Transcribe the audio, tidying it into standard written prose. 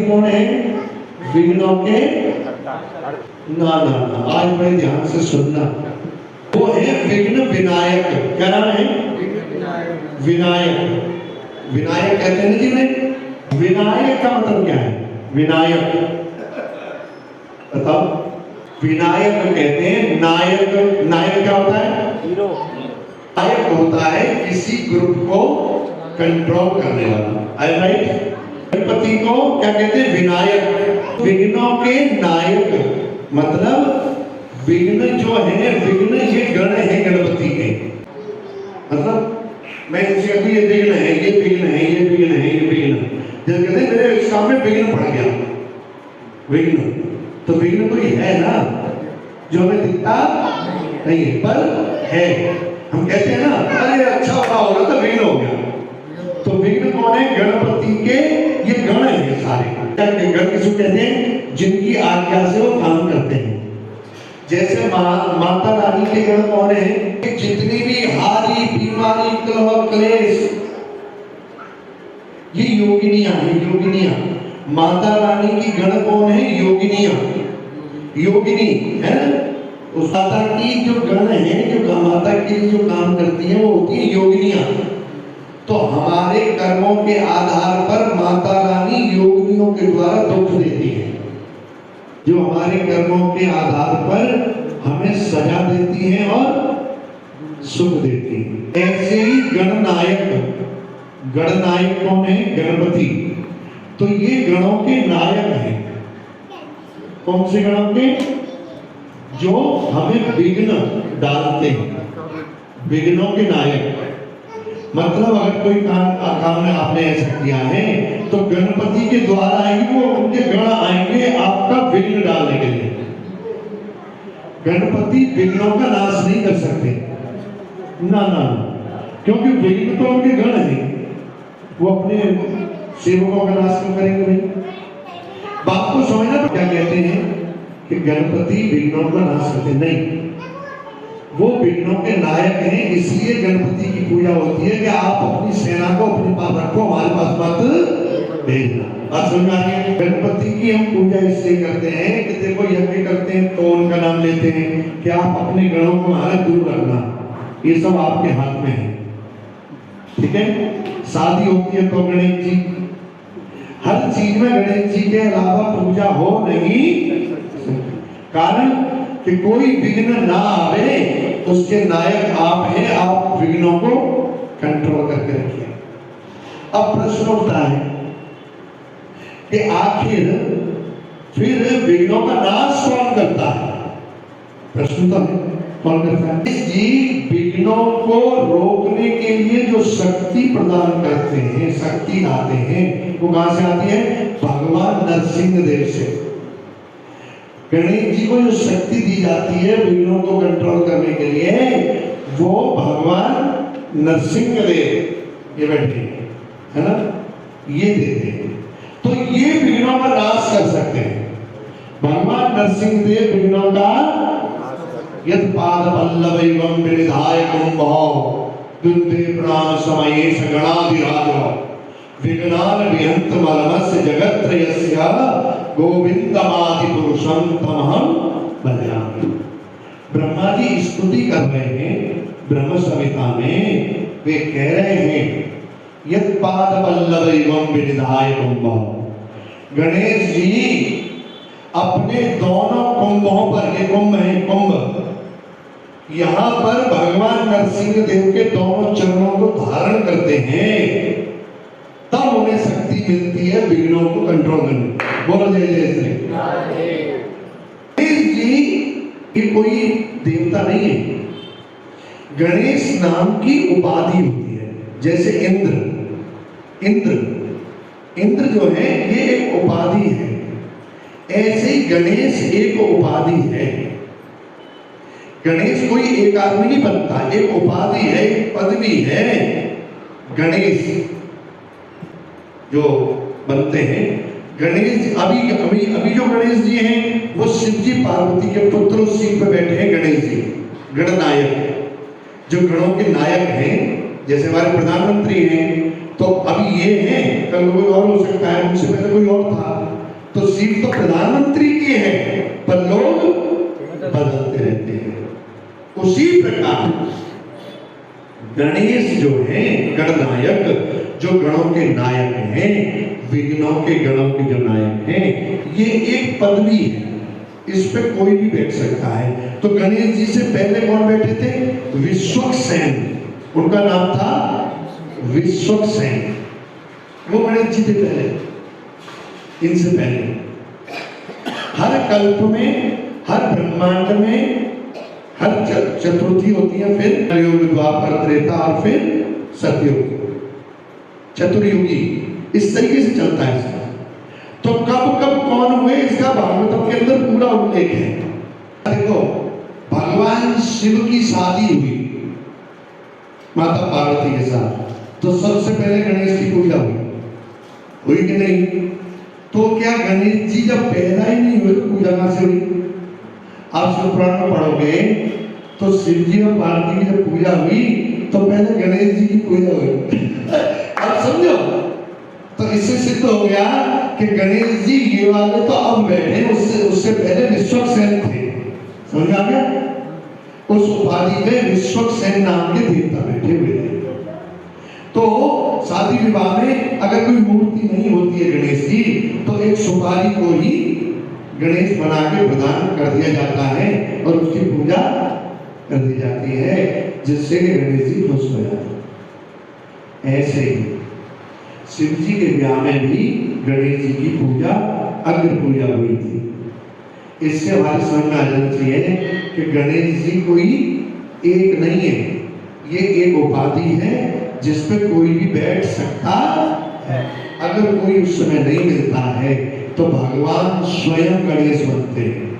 गणपति कौन है? विघ्नों के ना ना ना, आज बड़े ध्यान से सुनना, वो है विघ्न विनायक। क्या नाम है? विनायक। विनायक कहते हैं ना जी ने। विनायक का मतलब क्या है? विनायक बताओ। विनायक कहते हैं नायक। नायक क्या होता है? हीरो। नायक होता है किसी ग्रुप को कंट्रोल करने वाला। आई राइट? गणपति को क्या कहते हैं? विनायक। विघ्नों के नायक मतलब विघ्न जो है, विघ्न ये गण है गणपति के। मतलब मैं इनसे कहती ये विघ्न है, ये विघ्न है, ये विघ्न है, ये विघ्न। जब कहते हैं मेरे इस काम में विघ्न पड़ गया, विघ्न, तो विघ्न कोई है ना जो हमें दिखता नहीं है पर है। हम कहते हैं ना अरे अच्छा हो रहा था विघ्न हो गया। तो विघ्न कौन है? गणपति के ये गण है सारे। गण किसको कहते हैं? जिनकी आज्ञा से वो काम करते हैं। जैसे माता रानी के गण कौन है? जितनी भी हारी बीमारी कलह क्लेश, ये योगिनियां है। योगिनियां, माता रानी की गण कौन है? योगिनियां। योगिनी है ना, उस माता की जो गण है, जो माता के लिए जो काम करती है वो होती है योगिनियां। तो हमारे कर्मों के आधार पर माता रानी योगिनियों के द्वारा दुख देती है। जो हमारे कर्मों के आधार पर हमें सजा देती है और सुख देती है। ऐसे ही गणनायक। गणनायक कौन है? गणपति। तो ये गणों के नायक हैं। कौन से गणों के? जो हमें विघ्न डालते हैं, विघ्नों के नायक। मतलब अगर कोई काम में आपने ऐसा किया है तो गणपति के द्वारा ही वो उनके गण आएंगे आपका विघ्न डालने के लिए। गणपति विघ्नों का नाश नहीं कर सकते ना ना, क्योंकि विघ्न तो उनके गण है। वो अपने सेवकों का नाश क्यों करेंगे भाई? बात को समझना। तो क्या कहते हैं कि गणपति विघ्नों का नाश करते नहीं, वो विघ्नों के नायक हैं। इसलिए गणपति की पूजा होती है कि आप अपनी सेना को अपने पास रखो, हमारे पास मत भेजना। बात समझ में आ गई? गणपति की हम पूजा इसलिए करते हैं कि देखो यज्ञ करते हैं तो उनका नाम लेते हैं कि आप अपने गणों को हमारे दूर रखना, ये सब आपके हाथ में है। ठीक है? शादी होती है तो गणेश जी, हर चीज में गणेश जी के अलावा पूजा हो नहीं। कारण कि कोई विघ्न ना आवे, उसके नायक आप हैं। आप विघ्नों को कंट्रोल करके रखिए। अब प्रश्न उठता है कि आखिर फिर विघ्नों का नाश कौन करता है? प्रश्न तो है कौन करता है? जी विघ्नों को रोकने के लिए जो शक्ति प्रदान करते हैं, शक्ति लाते हैं, वो कहां से आती है? भगवान नरसिंह देव से। गणेश जी को जो शक्ति दी जाती है विघ्नों को कंट्रोल करने के लिए, वो भगवान नरसिंह देव ये बैठे है ना, ये देते हैं। तो ये विघ्नों का नाश कर सकते हैं। भगवान नरसिंह देव विघ्नों का यद पाद पल्लव एवं विनिधाय कुंभौ दुर्दे प्राण समयेश गणाधिराज विघ्नान विहंत मलमस्य जगत्त्रयस्य गोविंदमादि पुरुषं तमहं भजामि। ब्रह्मा जी स्तुति कर रहे हैं ब्रह्म संहिता में। वे कह रहे हैं यद पाद पल्लव एवं विनिधाय कुंभौ। गणेश जी अपने दोनों कुंभों पर, ये कुंभ है कुंभ, यहाँ पर भगवान नरसिंह देव के दोनों चरणों को धारण करते हैं, तब उन्हें शक्ति मिलती है विघ्नों को कंट्रोल करने। बोलो जय जय श्री। गणेश जी ये कोई देवता नहीं है, गणेश नाम की उपाधि होती है। जैसे इंद्र, इंद्र जो है ये एक उपाधि है, ऐसे ही गणेश एक उपाधि है। गणेश कोई एक आदमी नहीं बनता, एक उपाधि है, एक पदवी है। गणेश जो बनते हैं, गणेश अभी जो गणेश जी हैं वो शिव जी पार्वती के पुत्र सिंह पे बैठे हैं। गणेश जी गणनायक, जो गणों के नायक हैं। जैसे हमारे प्रधानमंत्री हैं तो अभी ये हैं, कल कोई और हो सकता है, उनसे पहले कोई और था। तो सीट तो प्रधानमंत्री की है, पर लोग बदलते रहते हैं। उसी प्रकार गणेश जो है गणनायक, जो गणों के नायक हैं, विघ्नों के गणों के जो नायक हैं, ये एक पदवी है, इस पे कोई भी बैठ सकता है। तो गणेश जी से पहले कौन बैठे थे? विश्वक्सेन, उनका नाम था विश्वक्सेन। वो गणेश जी थे पहले, इनसे पहले। हर कल्प में, हर ब्रह्मांड में, हर चतुर्थी होती है, फिर कलयुग, द्वापर, त्रेता और फिर सतयुग, चतुर्युगी, इस तरीके से चलता है इसका। तो कब कब कौन हुए इसका भागवतम के अंदर पूरा उल्लेख है। देखो, भगवान शिव की शादी हुई माता पार्वती के साथ, तो सबसे पहले गणेश की पूजा हुई कि नहीं? तो क्या गणेश जी जब पैदा ही नहीं हुए तो पूजा कहां से हुई? आप शिव पुराण में पढ़ोगे तो शिव जी और पार्वती की जब पूजा हुई तो पहले गणेश जी की पूजा हुई। आप समझो, तो इससे सिद्ध हो गया कि गणेश जी ये वाले तो अब बैठे, उससे पहले विश्वक्सेन थे। समझ आ गया? उस उपाधि में विश्वक्सेन नाम के देवता बैठे हुए थे। तो शादी विवाह में अगर कोई मूर्ति नहीं होती है गणेश की, तो एक सुपारी को ही गणेश बना के प्रदान कर दिया जाता है और उसकी पूजा कर दी जाती है, जिससे कि गणेश जी खुश हो जाते हैं। ऐसे ही शिव जी के ब्याह में भी गणेश जी की पूजा, अग्र पूजा हुई थी। इससे हमारे समझ में आ जाना चाहिए कि गणेश जी कोई एक नहीं है, ये एक उपाधि है जिस पे कोई भी बैठ सकता है। अगर कोई उस समय नहीं मिलता है तो भगवान स्वयं गणेश बनते हैं।